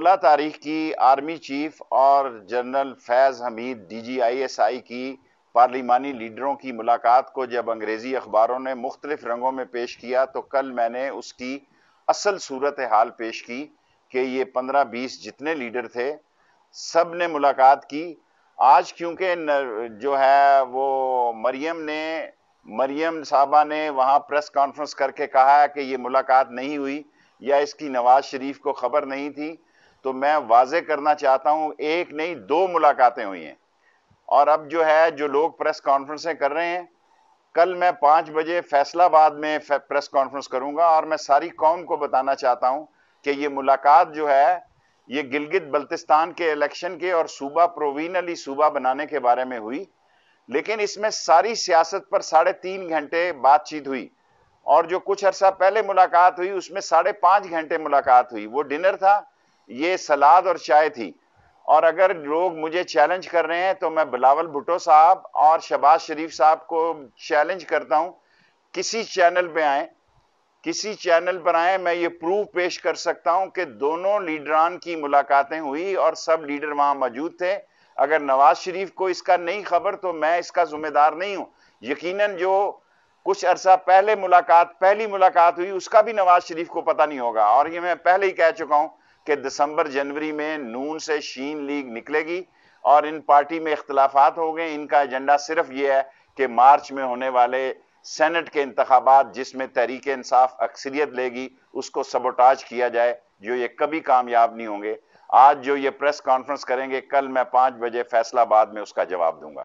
16 तारीख की army chief और जनरल फैज़ हमीद DGISI की पार्लिमानी लीडरों की मुलाकात को जब अंग्रेज़ी अखबारों ने मुख्तलिफ रंगों में पेश किया तो कल मैंने उसकी असल सूरत हाल पेश की कि ये 15-20 जितने लीडर थे सब ने मुलाकात की। आज क्योंकि जो है वो मरियम साहबा ने वहाँ प्रेस कॉन्फ्रेंस करके कहा है कि ये मुलाकात नहीं हुई या इसकी नवाज शरीफ को खबर नहीं थी, तो मैं वाजे करना चाहता हूँ एक नहीं 2 मुलाकातें हुई हैं। और अब जो है जो लोग प्रेस कॉन्फ्रेंसें कर रहे हैं, कल मैं 5 बजे फैसलाबाद में प्रेस कॉन्फ्रेंस करूंगा और मैं सारी कौम को बताना चाहता हूं कि ये मुलाकात जो है ये गिलगित बल्तिस्तान के इलेक्शन के और सूबा प्रोविजनली सूबा बनाने के बारे में हुई, लेकिन इसमें सारी सियासत पर 3.5 घंटे बातचीत हुई और जो कुछ अरसा पहले मुलाकात हुई उसमें 5.5 घंटे मुलाकात हुई। वो डिनर था, ये सलाद और चाय थी। और अगर लोग मुझे चैलेंज कर रहे हैं तो मैं बिलावल भुट्टो साहब और शहबाज शरीफ साहब को चैलेंज करता हूं, किसी चैनल पे आए, किसी चैनल पर आए, मैं ये प्रूफ पेश कर सकता हूं कि दोनों लीडरान की मुलाकातें हुई और सब लीडर वहां मौजूद थे। अगर नवाज शरीफ को इसका नहीं खबर तो मैं इसका जिम्मेदार नहीं हूं। यकीनन जो कुछ अरसा पहले पहली मुलाकात हुई उसका भी नवाज शरीफ को पता नहीं होगा। और ये मैं पहले ही कह चुका हूं कि दिसंबर जनवरी में नून से शीन लीग निकलेगी और इन पार्टी में इख्तलाफात हो गए। इनका एजेंडा सिर्फ ये है कि मार्च में होने वाले सेनेट के इंतखाबात जिसमें तहरीक इंसाफ अक्सरियत लेगी उसको सबोटाज किया जाए, जो ये कभी कामयाब नहीं होंगे। आज जो ये प्रेस कॉन्फ्रेंस करेंगे, कल मैं 5 बजे फैसलाबाद में उसका जवाब दूंगा।